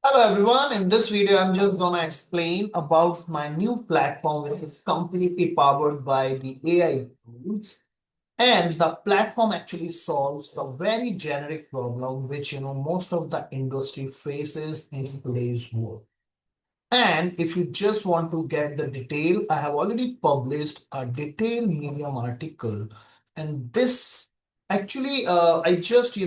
Hello everyone, in this video I'm just gonna explain about my new platform which is completely powered by the AI tools, and the platform actually solves a very generic problem which most of the industry faces in today's world. And if you just want to get the detail, I have already published a detailed Medium article. And this actually, I just,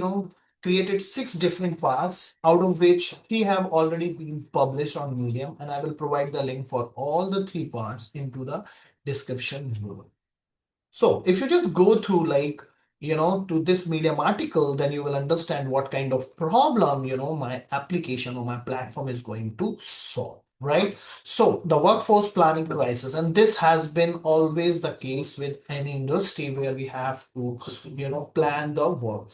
created 6 different parts, out of which 3 have already been published on Medium. And I will provide the link for all the 3 parts into the description below. So if you just go through to this Medium article, then you will understand what kind of problem, my application or my platform is going to solve, right? So the workforce planning crisis, and this has been always the case with any industry where we have to, plan the work,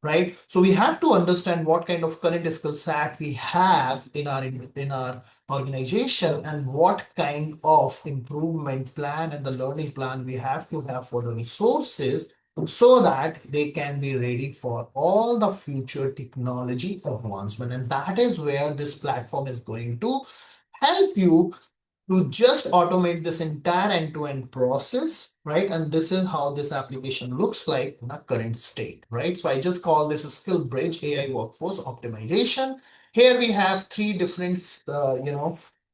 right? So we have to understand what kind of current skill set we have in our organization and what kind of improvement plan and the learning plan we have to have for the resources so that they can be ready for all the future technology advancement. And that is where this platform is going to help you to just automate this entire end-to-end process, right? And this is how this application looks like in the current state, right? So I just call this a skill bridge AI workforce optimization. Here we have 3 different,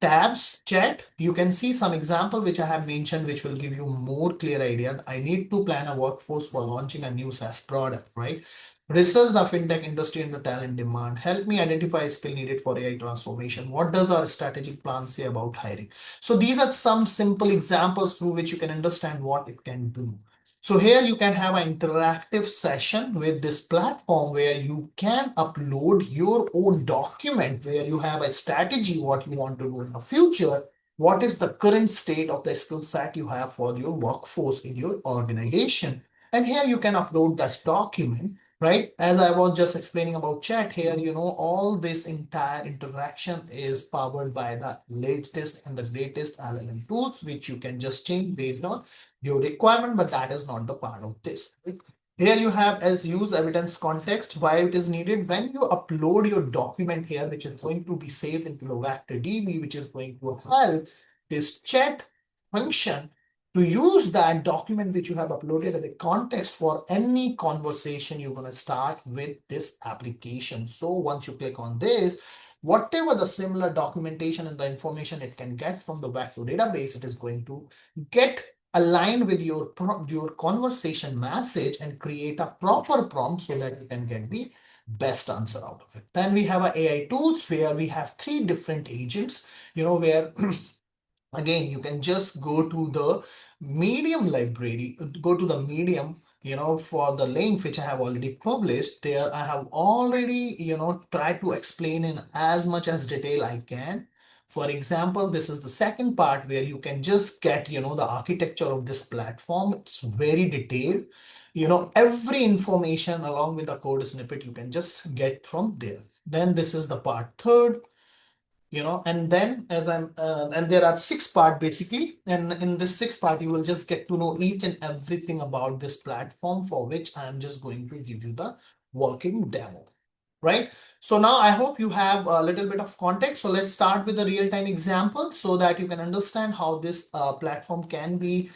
tabs. Chat. You can see some example which I have mentioned, which will give you more clear idea. I need to plan a workforce for launching a new SaaS product, right? Research the fintech industry and the talent demand. Help me identify skill needed for AI transformation. What does our strategic plan say about hiring? So these are some simple examples through which you can understand what it can do. So here you can have an interactive session with this platform where you can upload your own document where you have a strategy, what you want to do in the future, what is the current state of the skill set you have for your workforce in your organization. And here you can upload this document, right? As I was just explaining about chat here, all this entire interaction is powered by the latest and the greatest LLM tools, which you can just change based on your requirement, but that is not the part of this. Right? Here you have as use evidence context, why it is needed. When you upload your document here, which is going to be saved into the vector DB, which is going to help this chat function to use that document which you have uploaded as a context for any conversation you're going to start with this application. So once you click on this, whatever the similar documentation and the information it can get from the vector database, it is going to get aligned with your conversation message and create a proper prompt so that you can get the best answer out of it. Then we have our AI tools where we have 3 different agents, where again you can just go to the medium library, go to the medium, for the link which I have already published there. I have already tried to explain in as much as detail I can. For example, this is the second part where you can just get the architecture of this platform. It's very detailed, every information along with the code snippet you can just get from there. Then this is the part third, and then as and there are 6 part basically, and in this 6 part you will just get to know each and everything about this platform, for which I am just going to give you the working demo, right? So now I hope you have a little bit of context. So let's start with a real-time example so that you can understand how this platform can be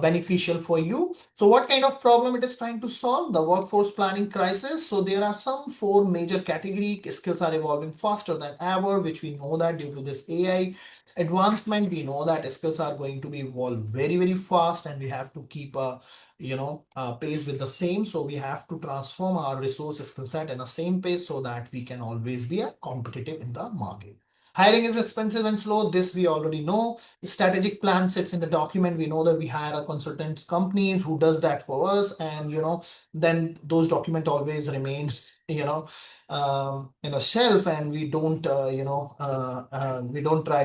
beneficial for you. So what kind of problem it is trying to solve? The workforce planning crisis. So there are some 4 major category. Skills are evolving faster than ever, which we know that due to this AI advancement, we know that skills are going to be evolved very, very fast, and we have to keep a pace with the same. So we have to transform our resource skill set in the same pace so that we can always be competitive in the market. Hiring is expensive and slow. This we already know. Strategic plan sits in the document. We know that we hire a consultant companies who does that for us, and then those documents always remain in a shelf, and we don't try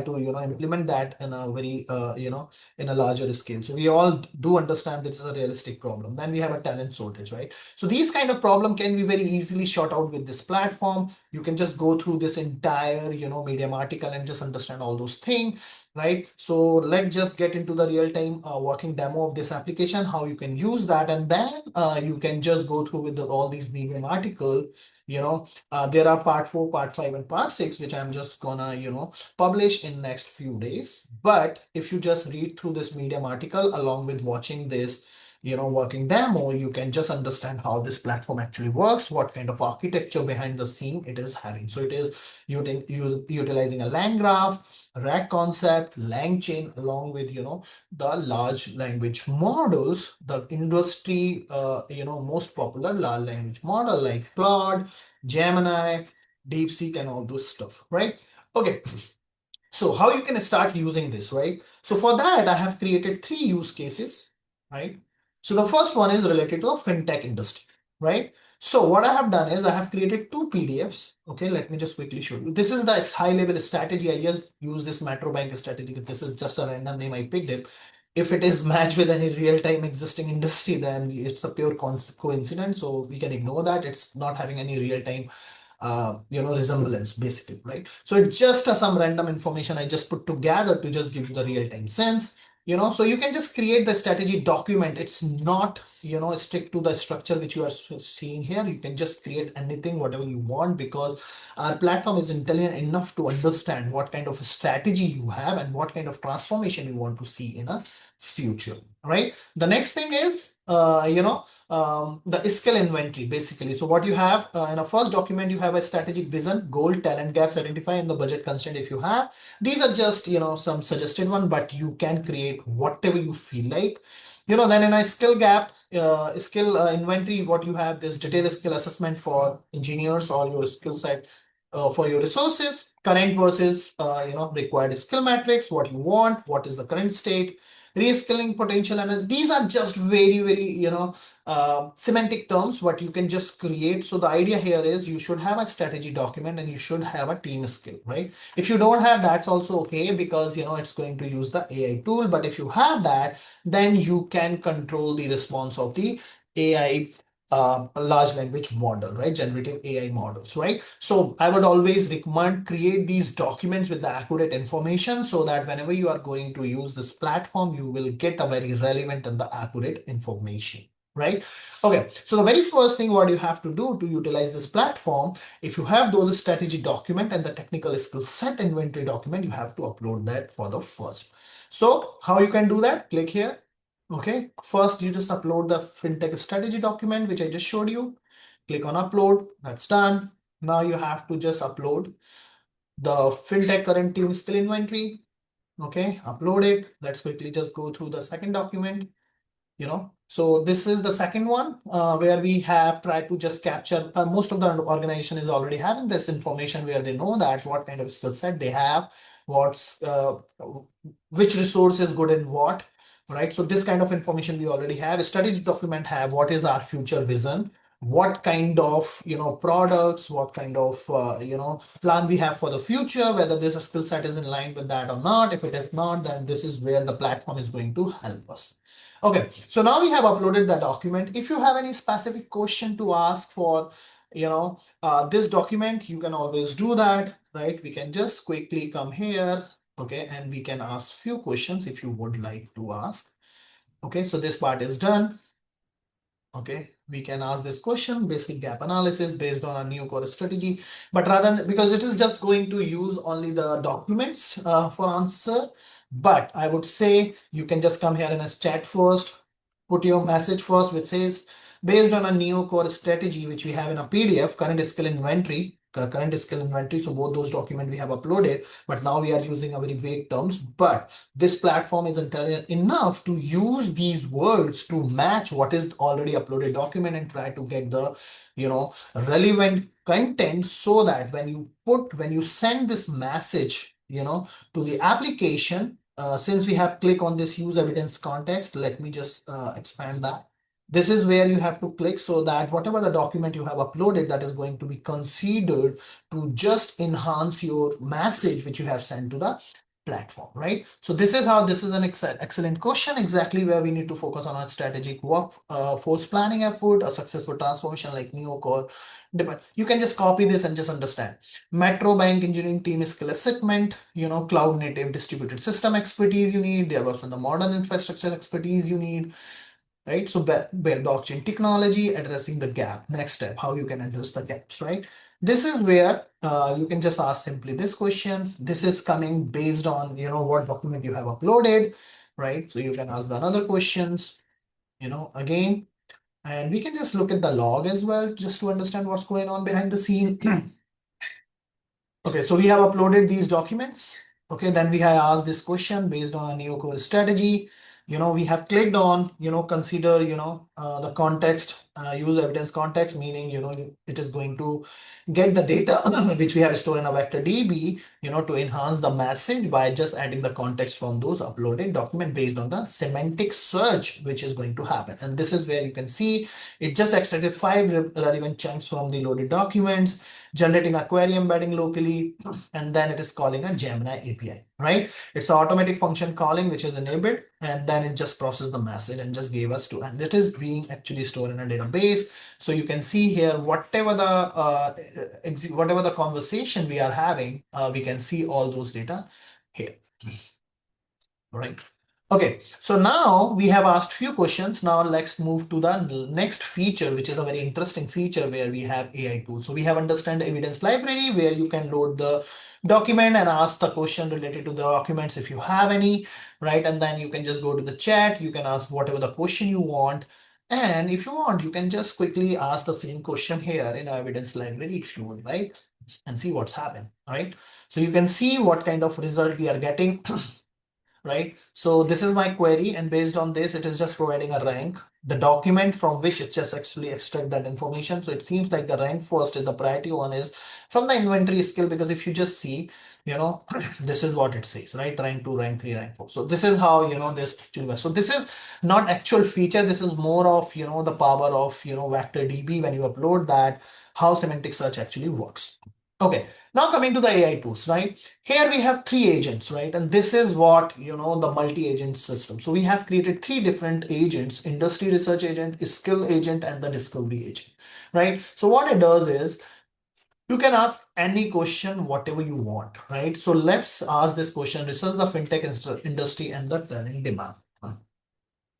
to implement that in a very in a larger scale. So we all do understand this is a realistic problem. Then we have a talent shortage, right? So these kind of problem can be very easily shot out with this platform. You can just go through this entire Medium article and just understand all those things, right? So let's just get into the real-time working demo of this application, how you can use that, and then you can just go through with all these Medium article there are part 4, part 5, and part 6, which I'm just gonna, publish in next few days. But if you just read through this Medium article along with watching this, working demo, you can just understand how this platform actually works, what kind of architecture behind the scene it is having. So it is utilizing a LangGraph, rack concept, LangChain, along with, the large language models, the industry, most popular large language model like Claude, Gemini, DeepSeek, and all those stuff, right? Okay. So how you can start using this, right? So for that, I have created 3 use cases, right? So the first one is related to the fintech industry, right? So what I have done is I have created 2 PDFs. Okay, let me just quickly show you. This is the high level strategy. I just use this Metro Bank strategy. This is just a random name I picked it. If it is matched with any real-time existing industry, then it's a pure coincidence. So we can ignore that. It's not having any real-time resemblance basically, right? So it's just some random information I just put together to just give you the real-time sense, so you can just create the strategy document. It's not, stick to the structure which you are seeing here. You can just create anything, whatever you want, because our platform is intelligent enough to understand what kind of a strategy you have and what kind of transformation you want to see in a future, right? The next thing is, the skill inventory basically. So what you have in a first document, you have a strategic vision, goal, talent gaps identify, and the budget constraint if you have. These are just, some suggested one, but you can create whatever you feel like. Then in a skill gap, skill inventory, what you have is detailed skill assessment for engineers or your skill set for your resources, current versus, required skill matrix, what you want, what is the current state, reskilling potential, and these are just very, very, semantic terms what you can just create. So the idea here is you should have a strategy document and you should have a team skill, right? If you don't have, that's also okay, because it's going to use the AI tool. But if you have that, then you can control the response of the AI a large language model, right? Generative AI models, right? So I would always recommend create these documents with the accurate information, so that whenever you are going to use this platform, you will get a very relevant and the accurate information, right? Okay, so the very first thing what you have to do to utilize this platform, if you have those strategy document and the technical skill set inventory document, you have to upload that for the first. So how you can do that? Click here. Okay, first you just upload the FinTech strategy document, which I just showed you. Click on upload, that's done. Now you have to just upload the FinTech current team skill inventory. Okay, upload it. Let's quickly just go through the second document. So this is the second one where we have tried to just capture, most of the organization is already having this information where they know that what kind of skill set they have, what's which resource is good in what, right? So this kind of information we already have. A strategy document have what is our future vision, what kind of products, what kind of plan we have for the future, whether this skill set is in line with that or not. If it is not, then this is where the platform is going to help us. Okay, so now we have uploaded the document. If you have any specific question to ask for this document, you can always do that, right? We can just quickly come here, okay, and we can ask few questions if you would like to ask. Okay, so this part is done. Okay, we can ask this question, basic gap analysis based on a new core strategy, but rather than, because it is just going to use only the documents for answer. But I would say you can just come here in a chat first, put your message first, which says based on a new core strategy, which we have in a PDF, current skill inventory, current skill inventory. So both those documents we have uploaded, but now we are using a very vague terms. But this platform is intelligent enough to use these words to match what is already uploaded document and try to get the relevant content, so that when you send this message to the application, since we have click on this use evidence context, let me just expand that. This is where you have to click, so that whatever the document you have uploaded, that is going to be considered to just enhance your message which you have sent to the platform, right? So this is how, this is an excellent question, exactly where we need to focus on our strategic work force planning effort, a successful transformation like Neo Core. You can just copy this and just understand. Metro Bank engineering team skill assessment, cloud native distributed system expertise you need, DevOps and the modern infrastructure expertise you need, right? So where blockchain technology addressing the gap. Next step, how you can address the gaps, right? This is where you can just ask simply this question. This is coming based on, what document you have uploaded, right? So you can ask the other questions, again, and we can just look at the log as well, just to understand what's going on behind the scene. Okay, so we have uploaded these documents. Okay, then we have asked this question based on a new core strategy. We have clicked on, consider, the context, use evidence context, meaning, it is going to get the data which we have stored in a vector DB, to enhance the message by just adding the context from those uploaded document based on the semantic search, which is going to happen. And this is where you can see it just extracted 5 relevant chunks from the loaded documents, generating a query embedding locally, and then it is calling a Gemini API, right? It's an automatic function calling which is enabled, and then it just processed the message and just gave us and it is being actually stored in a database. So you can see here whatever the conversation we are having, we can see all those data here, right? Okay, so now we have asked few questions. Now let's move to the next feature, which is a very interesting feature where we have AI tools. So we have understand evidence library where you can load the document and ask the question related to the documents if you have any, right? And then you can just go to the chat. You can ask whatever the question you want. And if you want, you can just quickly ask the same question here in our evidence library if you would like and see what's happened, right? So you can see what kind of result we are getting. Right? So this is my query, and based on this, it is just providing a rank, the document from which it just actually extract that information. So it seems like the rank first is the priority one is from the inventory skill, because if you just see, this is what it says, right? Rank 2, rank 3, rank 4. So this is how, this actually works. So this is not actual feature. This is more of, the power of, vector DB when you upload that, how semantic search actually works. Okay, now coming to the AI tools, right? Here we have 3 agents, right? And this is what, the multi-agent system. So we have created 3 different agents: industry research agent, skill agent, and the discovery agent, right? So what it does is you can ask any question, whatever you want, right? So let's ask this question: research the fintech industry and the talent demand,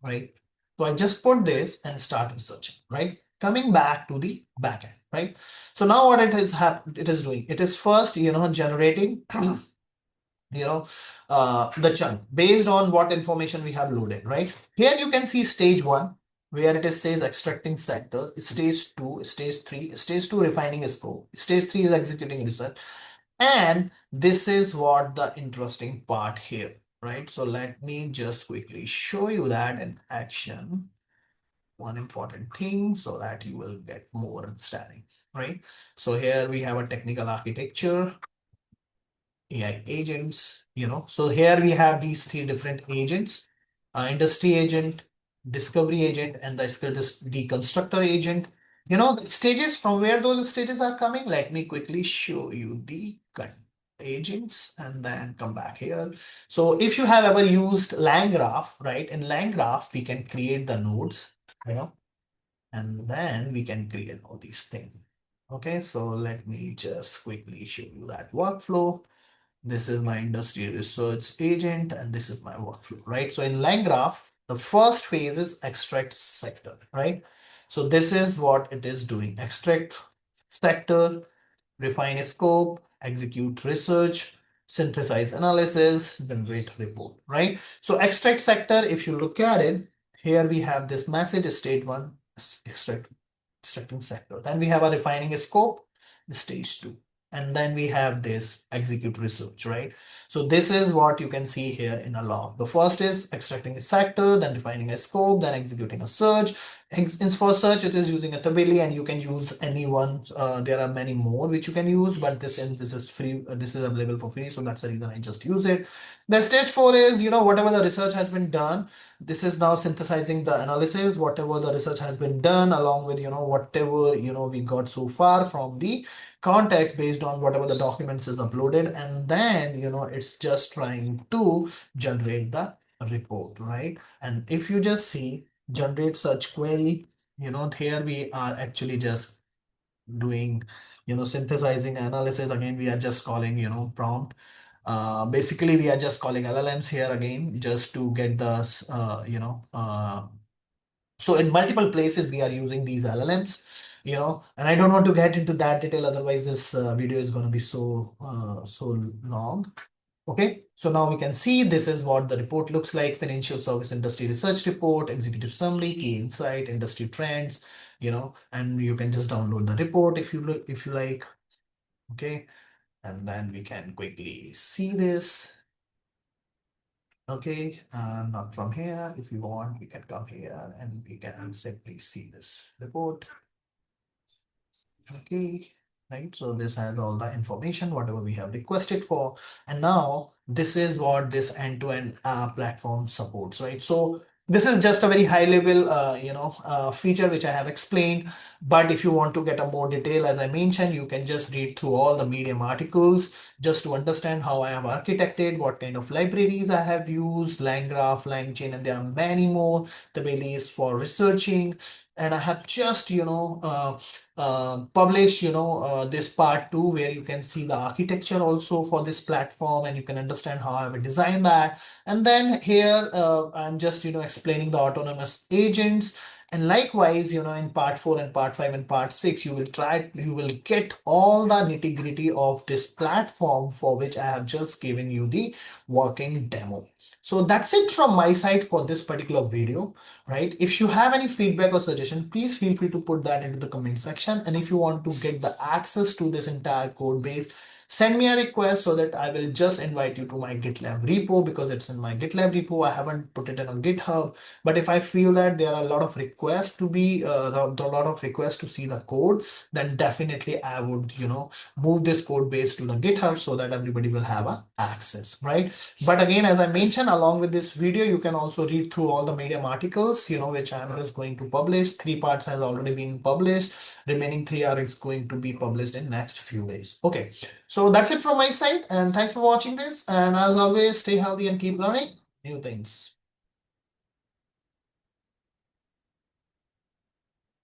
right? So I just put this and start researching, right? Coming back to the backend, right? So now what it is doing, it is first, generating the chunk based on what information we have loaded, right? Here you can see stage 1 where it is says extracting sector, stage 2, stage 2 refining scope, stage 3 is executing research. And this is what the interesting part here, right? So let me just quickly show you that in action, one important thing, so that you will get more understanding, right? So here we have a technical architecture, AI agents, so here we have these 3 different agents: industry agent, discovery agent, and the skill deconstructor agent. The stages from where those stages are coming, let me quickly show you the agents and then come back here. So if you have ever used LangGraph, right? In LangGraph, we can create the nodes, and then we can create all these things. Okay, so let me just quickly show you that workflow. This is my industry research agent, and this is my workflow, right? So in LangGraph, the first phase is extract sector, right? So this is what it is doing: extract sector, refine scope, execute research, synthesize analysis, generate report, right? So extract sector, if you look at it, here we have this message: state 1, extracting sector. Then we have a refining scope, stage 2. And then we have this execute research, right? So this is what you can see here in a log. The first is extracting a sector, then defining a scope, then executing a search. For search, it is using a tabili, and you can use any one. There are many more which you can use, but this is free. This is available for free, so that's the reason I just use it. Then stage 4 is, whatever the research has been done. This is now synthesizing the analysis, whatever the research has been done, along with, whatever, we got so far from the context based on whatever the documents is uploaded. And then, it's just trying to generate the report, right? And if you just see generate search query, here we are actually just doing, synthesizing analysis. Again, we are just calling, prompt. Basically, we are just calling LLMs here again, just to get the, So in multiple places, we are using these LLMs, and I don't want to get into that detail. Otherwise, this video is going to be so long. Okay, so now we can see this is what the report looks like: financial service industry research report, executive summary, key insight, industry trends, and you can just download the report if you like. Okay, and then we can quickly see this. Okay, not from here. If you want, we can come here and we can simply see this report. Okay, right. So this has all the information, whatever we have requested for. And now this is what this end-to-end platform supports, right? So this is just a very high level, feature which I have explained. But if you want to get a more detail, as I mentioned, you can just read through all the Medium articles just to understand how I have architected, what kind of libraries I have used, LangGraph, LangChain, and there are many more. The Baileys for researching. And I have just, publish this part 2 where you can see the architecture also for this platform, and you can understand how I will design that. And then here I'm just explaining the autonomous agents. And likewise, in part 4 and part 5 and part 6, you will get all the nitty gritty of this platform, for which I have just given you the working demo. So that's it from my side for this particular video, right? If you have any feedback or suggestion, please feel free to put that into the comment section. And if you want to get the access to this entire code base, send me a request so that I will just invite you to my GitLab repo, because it's in my GitLab repo. I haven't put it in on GitHub, but if I feel that there are a lot of requests to see the code, then definitely I would, move this code base to the GitHub so that everybody will have a access, right? But again, as I mentioned, along with this video, you can also read through all the Medium articles, which I'm just going to publish. 3 parts has already been published. Remaining 3 are going to be published in next few days. Okay, so that's it from my side, and thanks for watching this. And as always, stay healthy and keep learning new things.